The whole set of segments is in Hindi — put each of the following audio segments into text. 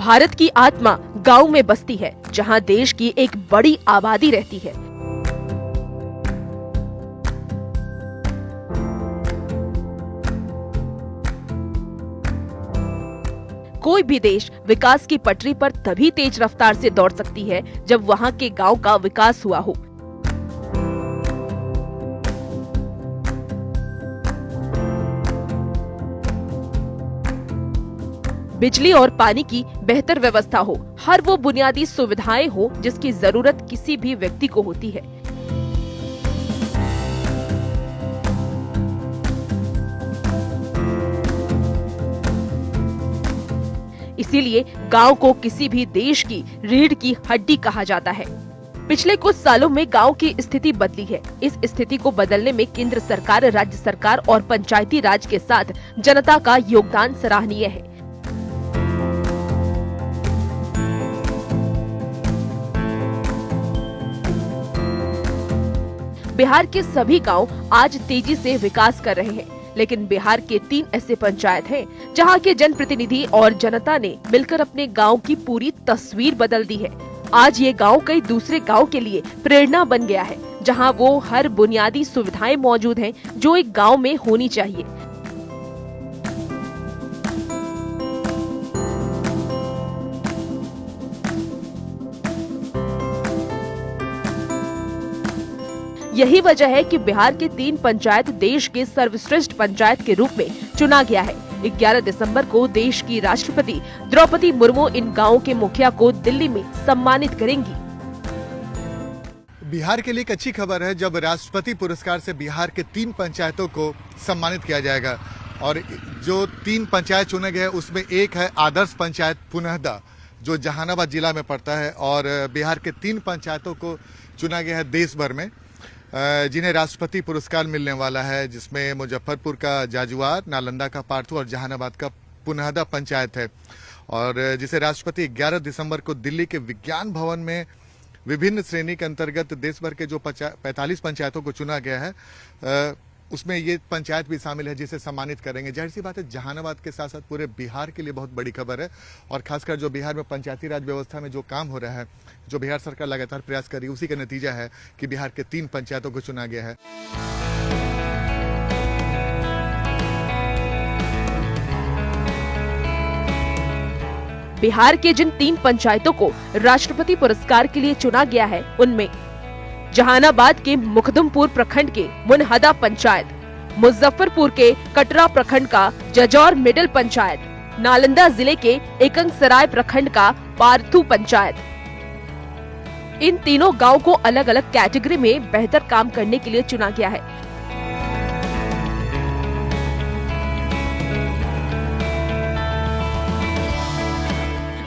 भारत की आत्मा गांव में बसती है, जहां देश की एक बड़ी आबादी रहती है। कोई भी देश विकास की पटरी पर तभी तेज रफ्तार से दौड़ सकती है जब वहां के गांव का विकास हुआ हो। बिजली और पानी की बेहतर व्यवस्था हो, हर वो बुनियादी सुविधाएं हो जिसकी जरूरत किसी भी व्यक्ति को होती है। इसीलिए गांव को किसी भी देश की रीढ़ की हड्डी कहा जाता है। पिछले कुछ सालों में गांव की स्थिति बदली है। इस स्थिति को बदलने में केंद्र सरकार, राज्य सरकार और पंचायती राज के साथ जनता का योगदान सराहनीय है। बिहार के सभी गांव आज तेजी से विकास कर रहे हैं, लेकिन बिहार के 3 ऐसे पंचायत हैं जहां के जनप्रतिनिधि और जनता ने मिलकर अपने गांव की पूरी तस्वीर बदल दी है। आज ये गांव कई दूसरे गांव के लिए प्रेरणा बन गया है, जहां वो हर बुनियादी सुविधाएं मौजूद हैं जो एक गांव में होनी चाहिए। यही वजह है कि बिहार के 3 पंचायत देश के सर्वश्रेष्ठ पंचायत के रूप में चुना गया है। 11 दिसंबर को देश की राष्ट्रपति द्रौपदी मुर्मू इन गांवों के मुखिया को दिल्ली में सम्मानित करेंगी। बिहार के लिए एक अच्छी खबर है जब राष्ट्रपति पुरस्कार से बिहार के 3 पंचायतों को सम्मानित किया जाएगा। और जो 3 पंचायत चुने गए उसमें एक है आदर्श पंचायत पुनहदा, जो जहानाबाद जिला में पड़ता है। और बिहार के 3 पंचायतों को चुना गया है देश भर में, जिन्हें राष्ट्रपति पुरस्कार मिलने वाला है, जिसमें मुजफ्फरपुर का जाजुआर, नालंदा का पार्थू और जहानाबाद का पुनहदा पंचायत है। और जिसे राष्ट्रपति 11 दिसंबर को दिल्ली के विज्ञान भवन में विभिन्न श्रेणी के अंतर्गत देश भर के जो 45 पंचायतों को चुना गया है, उसमें ये पंचायत भी शामिल है जिसे सम्मानित करेंगे। जाहिर सी बात है, जहानाबाद के साथ साथ पूरे बिहार के लिए बहुत बड़ी खबर है। और खासकर जो बिहार में पंचायती राज व्यवस्था में जो काम हो रहा है, जो बिहार सरकार लगातार प्रयास कर रही है, उसी का नतीजा है कि बिहार के 3 पंचायतों को चुना गया है। बिहार के जिन 3 पंचायतों को राष्ट्रपति पुरस्कार के लिए चुना गया है, उनमें जहानाबाद के मुखदुमपुर प्रखंड के मुनहदा पंचायत, मुजफ्फरपुर के कटरा प्रखंड का जजौर मिडिल पंचायत, नालंदा जिले के एकंगसराय प्रखंड का पार्थू पंचायत। इन तीनों गांव को अलग अलग कैटेगरी में बेहतर काम करने के लिए चुना गया है।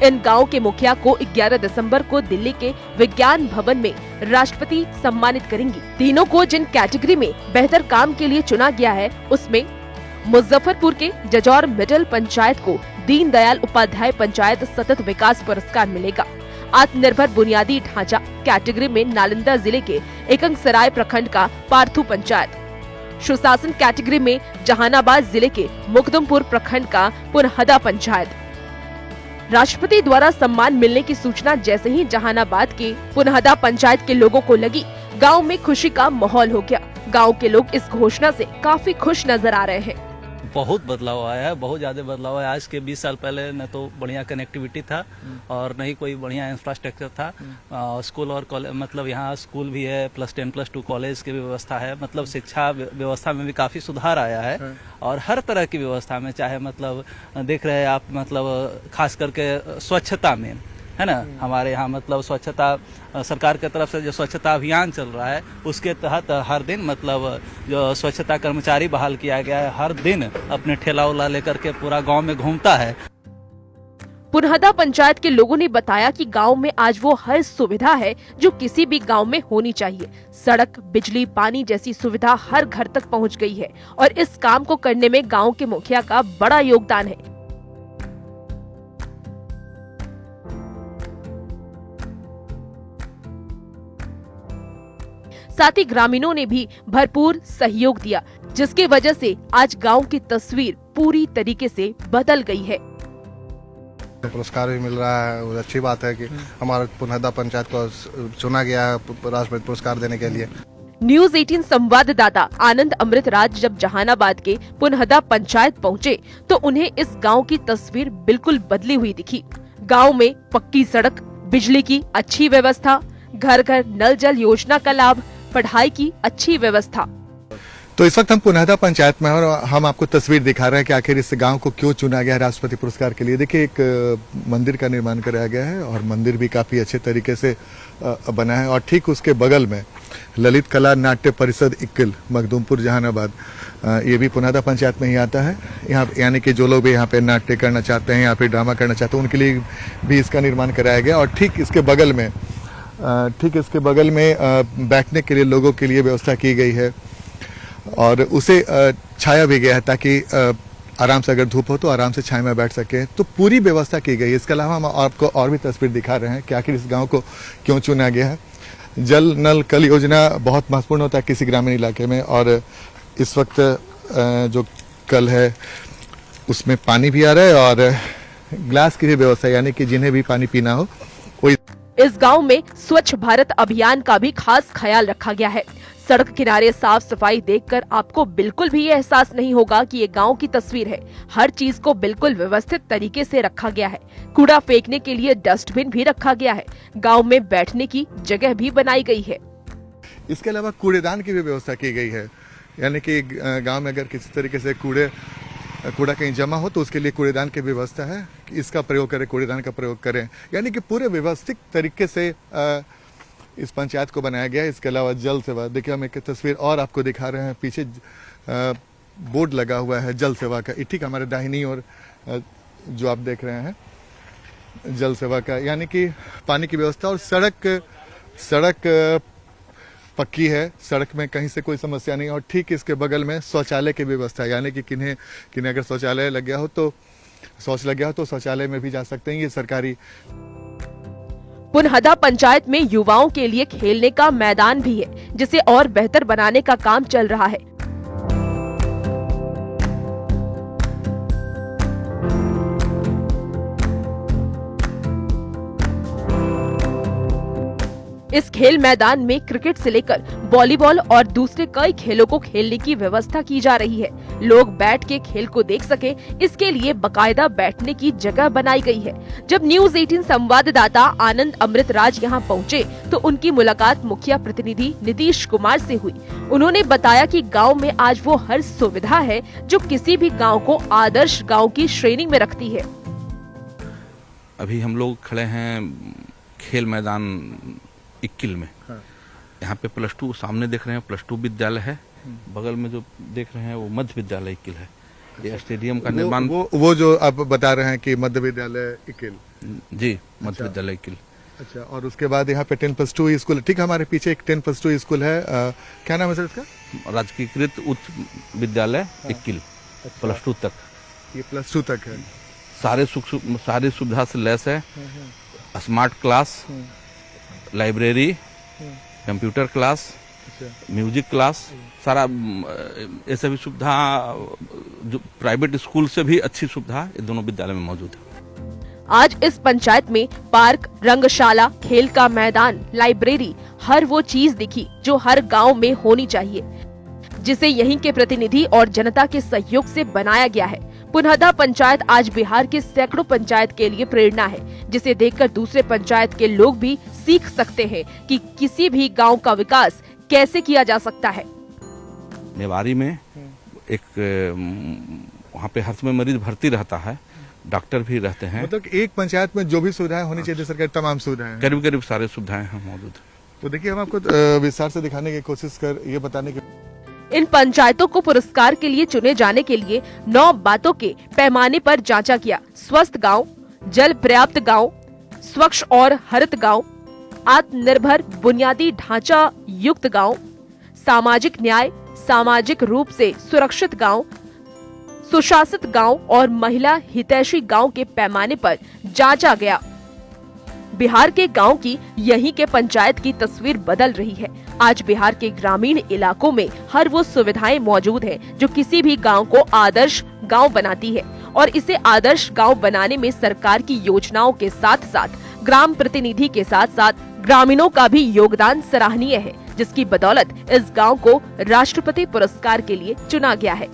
इन गांव के मुखिया को 11 दिसंबर को दिल्ली के विज्ञान भवन में राष्ट्रपति सम्मानित करेंगी। तीनों को जिन कैटेगरी में बेहतर काम के लिए चुना गया है, उसमें मुजफ्फरपुर के जजौर मिडिल पंचायत को दीनदयाल उपाध्याय पंचायत सतत विकास पुरस्कार मिलेगा। आत्मनिर्भर बुनियादी ढांचा कैटेगरी में नालंदा जिले के एकंगसराय प्रखंड का पार्थू पंचायत, सुशासन कैटेगरी में जहानाबाद जिले के मुखदुमपुर प्रखंड का पुनहदा पंचायत। राष्ट्रपति द्वारा सम्मान मिलने की सूचना जैसे ही जहानाबाद के पुनहदा पंचायत के लोगों को लगी, गांव में खुशी का माहौल हो गया। गांव के लोग इस घोषणा से काफी खुश नजर आ रहे हैं। बहुत बदलाव आया है, बहुत ज्यादा बदलाव है। आज के 20 साल पहले न तो बढ़िया कनेक्टिविटी था और न ही कोई बढ़िया इंफ्रास्ट्रक्चर था। स्कूल और कॉलेज, मतलब यहाँ स्कूल भी है, +10+2 कॉलेज की व्यवस्था है। मतलब शिक्षा व्यवस्था में भी काफी सुधार आया है। और हर तरह की व्यवस्था में, चाहे मतलब देख रहे हैं आप, मतलब खास करके स्वच्छता में, है ना, हमारे यहाँ मतलब स्वच्छता सरकार की तरफ से जो स्वच्छता अभियान चल रहा है, उसके तहत हर दिन मतलब जो स्वच्छता कर्मचारी बहाल किया गया है, हर दिन अपने ठेला उला लेकर के पूरा गांव में घूमता है। पुनहदा पंचायत के लोगों ने बताया कि गांव में आज वो हर सुविधा है जो किसी भी गांव में होनी चाहिए। सड़क, बिजली, पानी जैसी सुविधा हर घर तक पहुंच गई है और इस काम को करने में गांव के मुखिया का बड़ा योगदान है। साथ ही ग्रामीणों ने भी भरपूर सहयोग दिया, जिसकी वजह से आज गांव की तस्वीर पूरी तरीके से बदल गई है। पुरस्कार भी मिल रहा है, वो अच्छी बात है कि हमारा पुनहदा पंचायत को चुना गया है राष्ट्रपति पुरस्कार देने के लिए। न्यूज 18 संवाददाता आनंद अमृतराज जब जहानाबाद के पुनहदा पंचायत पहुंचे तो उन्हें इस गांव की तस्वीर बिल्कुल बदली हुई दिखी। गांव में पक्की सड़क, बिजली की अच्छी व्यवस्था, घर घर नल जल योजना का लाभ, पढ़ाई की अच्छी व्यवस्था। तो इस वक्त हम पुनहदा पंचायत में हैं और हम आपको तस्वीर दिखा रहे हैं कि आखिर इस गांव को क्यों चुना गया है राष्ट्रपति पुरस्कार के लिए। देखिए, एक मंदिर का निर्माण कराया गया है और मंदिर भी काफी अच्छे तरीके से बना है और ठीक उसके बगल में ललित कला नाट्य परिषद इक्किल मखदूमपुर जहानाबाद, ये भी पुनहदा पंचायत में ही आता है। यहाँ यानी कि जो लोग भी यहाँ पे नाट्य करना चाहते हैं या फिर ड्रामा करना चाहते हैं उनके लिए भी इसका निर्माण कराया गया और ठीक इसके बगल में बैठने के लिए लोगों के लिए व्यवस्था की गई है और उसे छाया भी गया है ताकि आराम से अगर धूप हो तो आराम से छाया में बैठ सके। तो पूरी व्यवस्था की गई है। इसके अलावा हम आपको और भी तस्वीर दिखा रहे हैं कि आखिर इस गांव को क्यों चुना गया है। जल नल कल योजना बहुत महत्वपूर्ण होता है किसी ग्रामीण इलाके में और इस वक्त जो कल है उसमें पानी भी आ रहा है और ग्लास की भी व्यवस्था, यानी कि जिन्हें भी पानी पीना हो वो। इस गांव में स्वच्छ भारत अभियान का भी खास ख्याल रखा गया है। सड़क किनारे साफ सफाई देखकर आपको बिल्कुल भी ये एहसास नहीं होगा कि ये गांव की तस्वीर है। हर चीज को बिल्कुल व्यवस्थित तरीके से रखा गया है। कूड़ा फेंकने के लिए डस्टबिन भी रखा गया है। गांव में बैठने की जगह भी बनाई गई है। इसके अलावा कूड़ेदान की भी व्यवस्था की गई है, यानी कि गांव में अगर किसी तरीके से कूड़ा कहीं जमा हो तो उसके लिए कूड़ेदान की व्यवस्था है कि इसका प्रयोग करें, कूड़ेदान का प्रयोग करें, यानी कि पूरे व्यवस्थित तरीके से इस पंचायत को बनाया गया है। इसके अलावा जल सेवा, देखिए हम एक तस्वीर और आपको दिखा रहे हैं, पीछे बोर्ड लगा हुआ है जल सेवा का, ठीक हमारे दाहिनी ओर जो आप देख रहे हैं जल सेवा का, यानी कि पानी की व्यवस्था और सड़क पक्की है, सड़क में कहीं से कोई समस्या नहीं और ठीक इसके बगल में शौचालय की व्यवस्था, यानी कि किन्हें अगर शौचालय लग गया हो तो शौचालय में भी जा सकते हैं। ये सरकारी। पुनहदा पंचायत में युवाओं के लिए खेलने का मैदान भी है जिसे और बेहतर बनाने का काम चल रहा है। इस खेल मैदान में क्रिकेट से लेकर वॉलीबॉल और दूसरे कई खेलों को खेलने की व्यवस्था की जा रही है। लोग बैठ के खेल को देख सके, इसके लिए बकायदा बैठने की जगह बनाई गई है। जब न्यूज 18 संवाददाता आनंद अमृतराज यहां पहुंचे तो उनकी मुलाकात मुखिया प्रतिनिधि नीतीश कुमार से हुई। उन्होंने बताया कि गांव में आज वो हर सुविधा है जो किसी भी गांव को आदर्श गांव की श्रेणी में रखती है। अभी हम लोग खड़े हैं खेल मैदान इक्किल में। हाँ। यहाँ पे +2 सामने देख रहे हैं, +2 विद्यालय है। बगल में जो देख रहे हैं वो मध्य विद्यालय इक्किल है। ये स्टेडियम का निर्माण वो जो आप बता रहे हैं कि मध्य विद्यालय इक्किल। जी, मध्य विद्यालय इक्किल। अच्छा, और उसके बाद यहाँ पे 10+2 स्कूल, ठीक हमारे पीछे एक 10+2 स्कूल है। क्या नाम है सर इसका? राजकीयकृत उच्च विद्यालय इक्किल। +2 तक। ये +2 तक है। सारी सुविधा से लैस है। Smart class, library, computer class, music class, सारा ये सभी सुविधा जो प्राइवेट स्कूल से भी अच्छी सुविधा ये दोनों विद्यालय में मौजूद है। आज इस पंचायत में पार्क, रंगशाला, खेल का मैदान, लाइब्रेरी, हर वो चीज दिखी जो हर गांव में होनी चाहिए, जिसे यहीं के प्रतिनिधि और जनता के सहयोग से बनाया गया है। पुनहदा पंचायत आज बिहार के सैकड़ों पंचायत के लिए प्रेरणा है, जिसे देखकर दूसरे पंचायत के लोग भी सीख सकते हैं कि किसी भी गांव का विकास कैसे किया जा सकता है। नेवारी में एक वहाँ पे हर समय मरीज भर्ती रहता है, डॉक्टर भी रहते हैं। मतलब एक पंचायत में जो भी सुविधाएं होनी चाहिए सरकार तमाम सुविधाएं, करीब सारे सुविधाएं हैं मौजूद। तो देखिए हम आपको विस्तार से दिखाने की कोशिश कर ये बताने की। इन पंचायतों को पुरस्कार के लिए चुने जाने के लिए 9 बातों के पैमाने पर जांचा गया। स्वस्थ गांव, जल पर्याप्त गांव, स्वच्छ और हरित गांव, आत्मनिर्भर बुनियादी ढांचा युक्त गांव, सामाजिक न्याय, सामाजिक रूप से सुरक्षित गांव, सुशासित गांव और महिला हितैषी गांव के पैमाने पर जांचा गया। बिहार के गांव की यहीं के पंचायत की तस्वीर बदल रही है। आज बिहार के ग्रामीण इलाकों में हर वो सुविधाएं मौजूद हैं जो किसी भी गांव को आदर्श गांव बनाती है। और इसे आदर्श गांव बनाने में सरकार की योजनाओं के साथ साथ ग्राम प्रतिनिधि के साथ साथ ग्रामीणों का भी योगदान सराहनीय है, जिसकी बदौलत इस गांव को राष्ट्रपति पुरस्कार के लिए चुना गया है।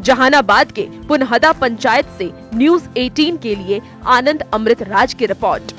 जहानाबाद के पुनहदा पंचायत से न्यूज़ 18 के लिए आनंद अमृत राज की रिपोर्ट।